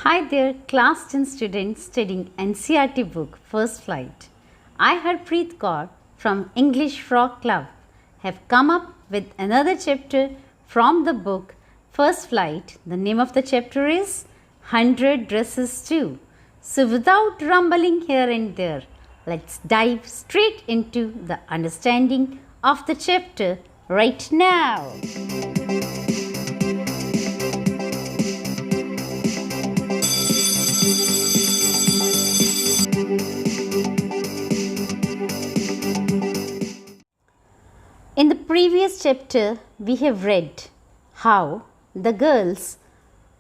Hi there, Class 10 students studying NCERT Book First Flight. I, Harpreet Kaur from English Frog Club, have come up with another chapter from the book First Flight. The name of the chapter is 100 Dresses Too. So without rumbling here and there, let's dive straight into the understanding of the chapter right now. In the previous chapter, we have read how the girls,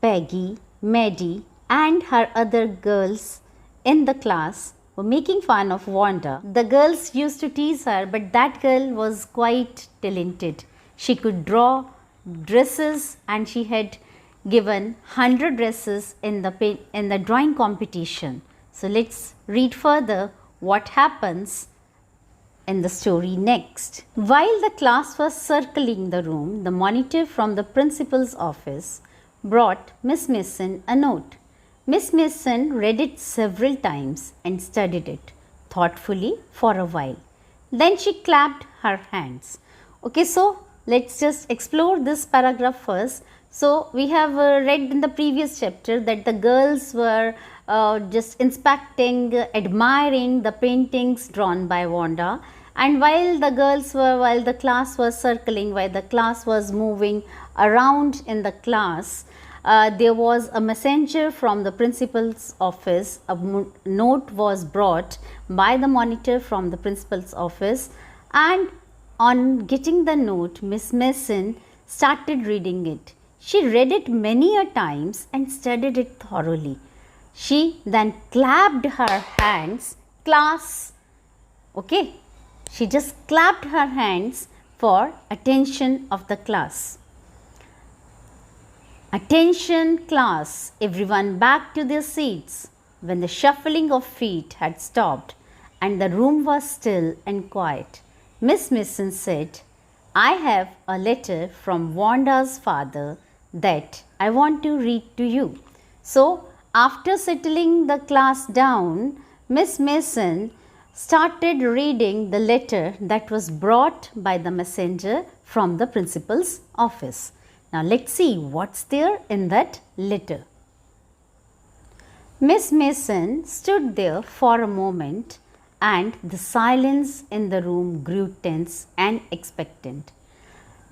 Peggy, Maddie and her other girls in the class were making fun of Wanda. The girls used to tease her, but that girl was quite talented. She could draw dresses and she had given 100 dresses in the drawing competition. So let's read further what happens in the story next. While the class was circling the room, the monitor from the principal's office brought Miss Mason a note. Miss Mason read it several times and studied it thoughtfully for a while. Then she clapped her hands. Okay, so let's just explore this paragraph first. So we have read in the previous chapter that the girls were just inspecting, admiring the paintings drawn by Wanda. And while the class was circling, while the class was moving around in the class, there was a messenger from the principal's office. A note was brought by the monitor from the principal's office, and on getting the note, Miss Mason started reading it. She read it many a times and studied it thoroughly. She then clapped her hands. Class, okay. She just clapped her hands for attention of the class. Attention class, everyone back to their seats. When the shuffling of feet had stopped and the room was still and quiet, Miss Mason said, "I have a letter from Wanda's father that I want to read to you." So, after settling the class down, Miss Mason started reading the letter that was brought by the messenger from the principal's office. Now let's see what's there in that letter. Miss Mason stood there for a moment and the silence in the room grew tense and expectant.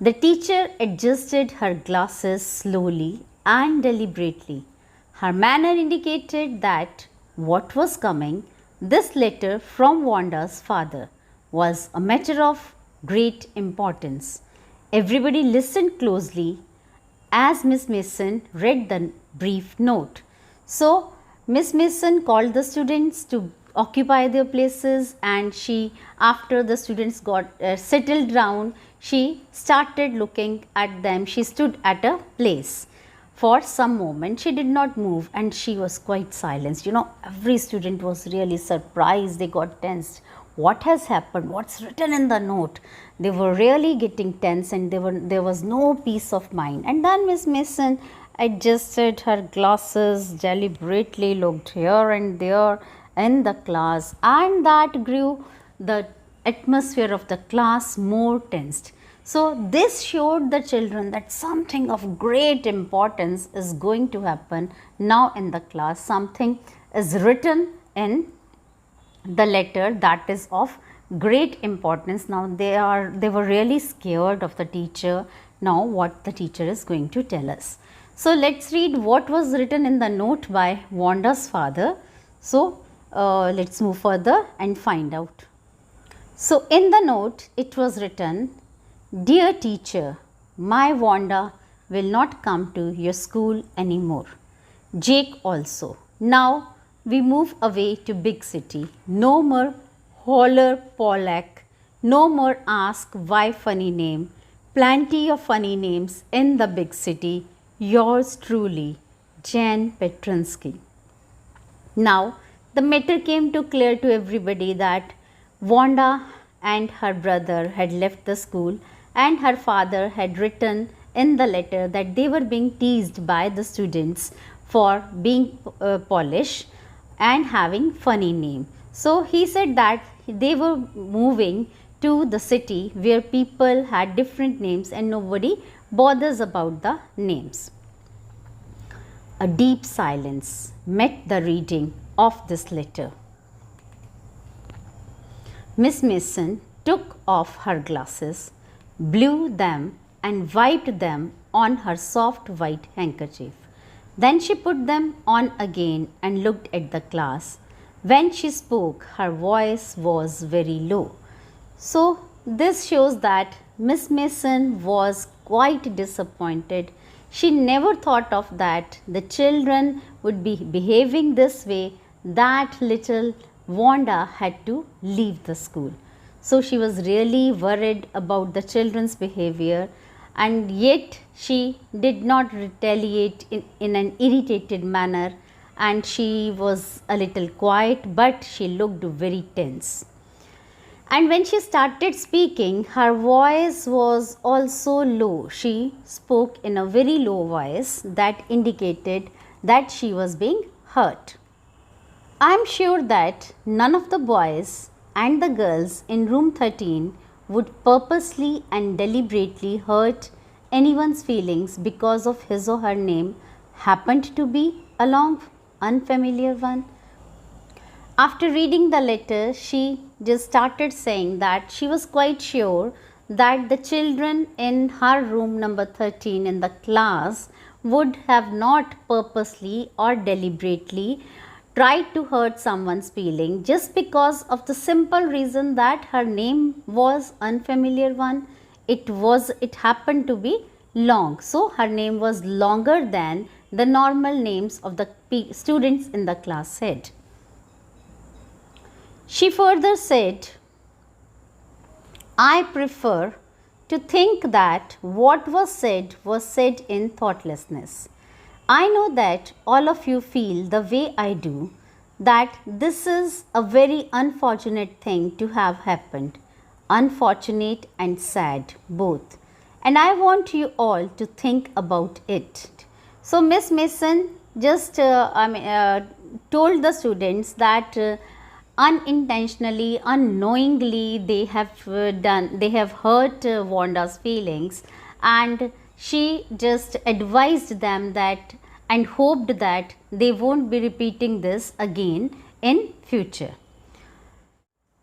The teacher adjusted her glasses slowly and deliberately. Her manner indicated that what was coming, this letter from Wanda's father, was a matter of great importance. Everybody listened closely as Miss Mason read the brief note. So, Miss Mason called the students to occupy their places, and after the students got settled down, she started looking at them. She stood at a place. For some moment, she did not move and she was quite silenced. Every student was really surprised. They got tensed. What has happened? What's written in the note? They were really getting tense and there was no peace of mind. And then Miss Mason adjusted her glasses, deliberately looked here and there in the class, and that grew the atmosphere of the class more tensed. So this showed the children that something of great importance is going to happen now in the class. Something is written in the letter that is of great importance. Now they were really scared of the teacher. Now what the teacher is going to tell us. So let's read what was written in the note by Wanda's father. So let's move further and find out. So in the note it was written, "Dear teacher, my Wanda will not come to your school anymore. Jake also. Now we move away to big city. No more holler Pollack. No more ask why funny name. Plenty of funny names in the big city. Yours truly, Jan Petrinsky." Now the matter came to clear to everybody that Wanda and her brother had left the school, and her father had written in the letter that they were being teased by the students for being polished and having funny name. So he said that they were moving to the city where people had different names and nobody bothers about the names. A deep silence met the reading of this letter. Miss Mason took off her glasses, blew them and wiped them on her soft white handkerchief. Then she put them on again and looked at the class. When she spoke, her voice was very low. So this shows that Miss Mason was quite disappointed. She never thought of that the children would be behaving this way, that little Wanda had to leave the school. So she was really worried about the children's behavior, and yet she did not retaliate in an irritated manner, and she was a little quiet, but she looked very tense. And when she started speaking, her voice was also low. She spoke in a very low voice that indicated that she was being hurt. I am sure that none of the boys and the girls in room 13 would purposely and deliberately hurt anyone's feelings because of his or her name happened to be a long unfamiliar one. After reading the letter, she just started saying that she was quite sure that the children in her room number 13 in the class would have not purposely or deliberately tried to hurt someone's feeling just because of the simple reason that her name was unfamiliar one. It happened to be long. So her name was longer than the normal names of the students in the class said. She further said, I prefer to think that what was said in thoughtlessness. I know that all of you feel the way I do, that this is a very unfortunate thing to have happened, unfortunate and sad both, and I want you all to think about it. So Miss Mason just told the students that unintentionally, unknowingly they have hurt Wanda's feelings, and she just advised them that and hoped that they won't be repeating this again in future.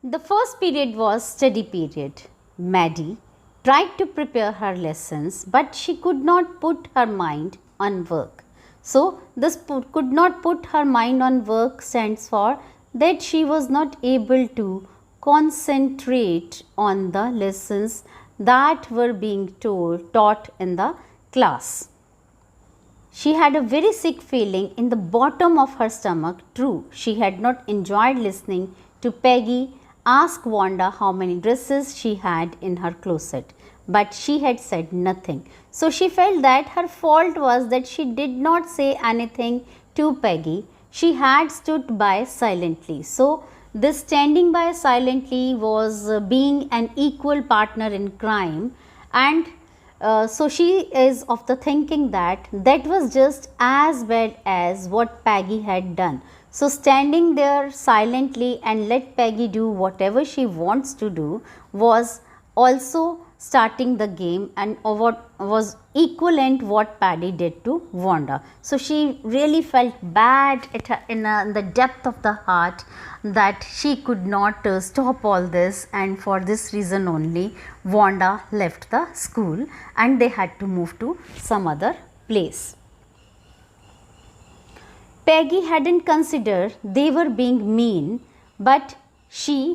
The first period was study period. Maddie tried to prepare her lessons, but she could not put her mind on work. So this could not put her mind on work stands for that she was not able to concentrate on the lessons that were being taught in the class. She had a very sick feeling in the bottom of her stomach. True, she had not enjoyed listening to Peggy ask Wanda how many dresses she had in her closet, but she had said nothing. So she felt that her fault was that she did not say anything to Peggy. She had stood by silently. So this standing by silently was being an equal partner in crime, and so she is of the thinking that that was just as bad as what Peggy had done. So standing there silently and let Peggy do whatever she wants to do was also starting the game, and what was equivalent what Paddy did to Wanda. So she really felt bad in the depth of the heart that she could not stop all this, and for this reason only Wanda left the school and they had to move to some other place. Peggy hadn't considered they were being mean, but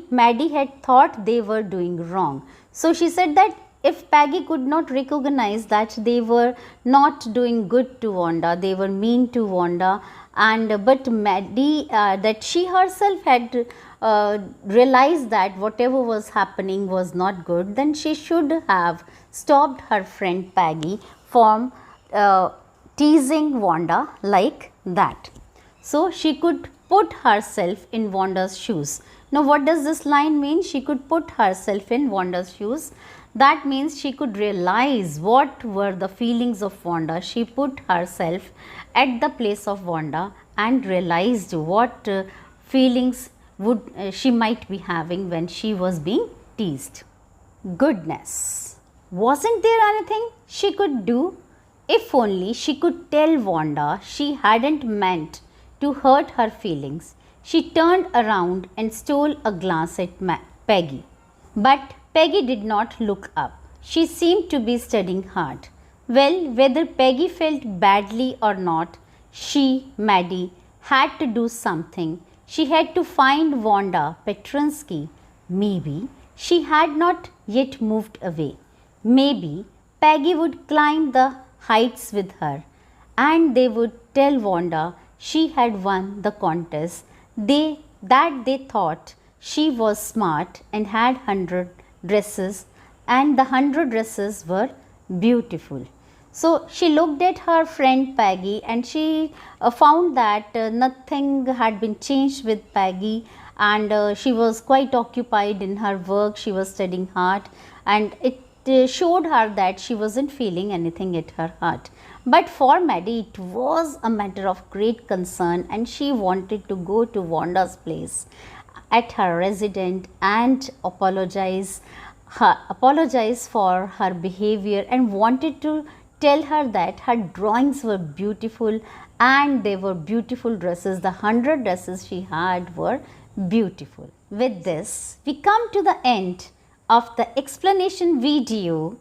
Maddie had thought they were doing wrong. So she said that if Peggy could not recognize that they were not doing good to Wanda, they were mean to Wanda, but Maddie, that she herself had realized that whatever was happening was not good, then she should have stopped her friend Peggy from teasing Wanda like that. So she could put herself in Wanda's shoes. Now what does this line mean? She could put herself in Wanda's shoes. That means she could realize what were the feelings of Wanda. She put herself at the place of Wanda and realized what feelings would she might be having when she was being teased. Goodness! Wasn't there anything she could do? If only she could tell Wanda she hadn't meant to hurt her feelings. She turned around and stole a glance at Peggy. But Peggy did not look up. She seemed to be studying hard. Well, whether Peggy felt badly or not, she, Maddie, had to do something. She had to find Wanda Petrinsky. Maybe she had not yet moved away. Maybe Peggy would climb the heights with her, and they would tell Wanda she had won the contest. That they thought she was smart and had 100 dresses, and the 100 dresses were beautiful. So she looked at her friend Peggy, and she found that nothing had been changed with Peggy, and she was quite occupied in her work. She was studying hard, and it showed her that she wasn't feeling anything at her heart. But for Maddie, it was a matter of great concern, and she wanted to go to Wanda's place at her residence and apologize for her behavior, and wanted to tell her that her drawings were beautiful and they were beautiful dresses. The 100 dresses she had were beautiful. With this, we come to the end of the explanation video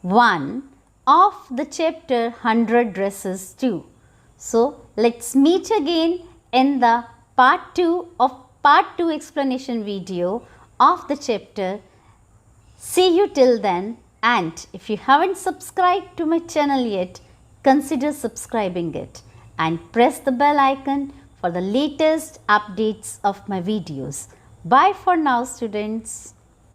1 of the chapter 100 dresses 2. So let's meet again in the part 2 explanation video of the chapter. See you till then, and if you haven't subscribed to my channel yet, consider subscribing it and press the bell icon for the latest updates of my videos. Bye for now, students.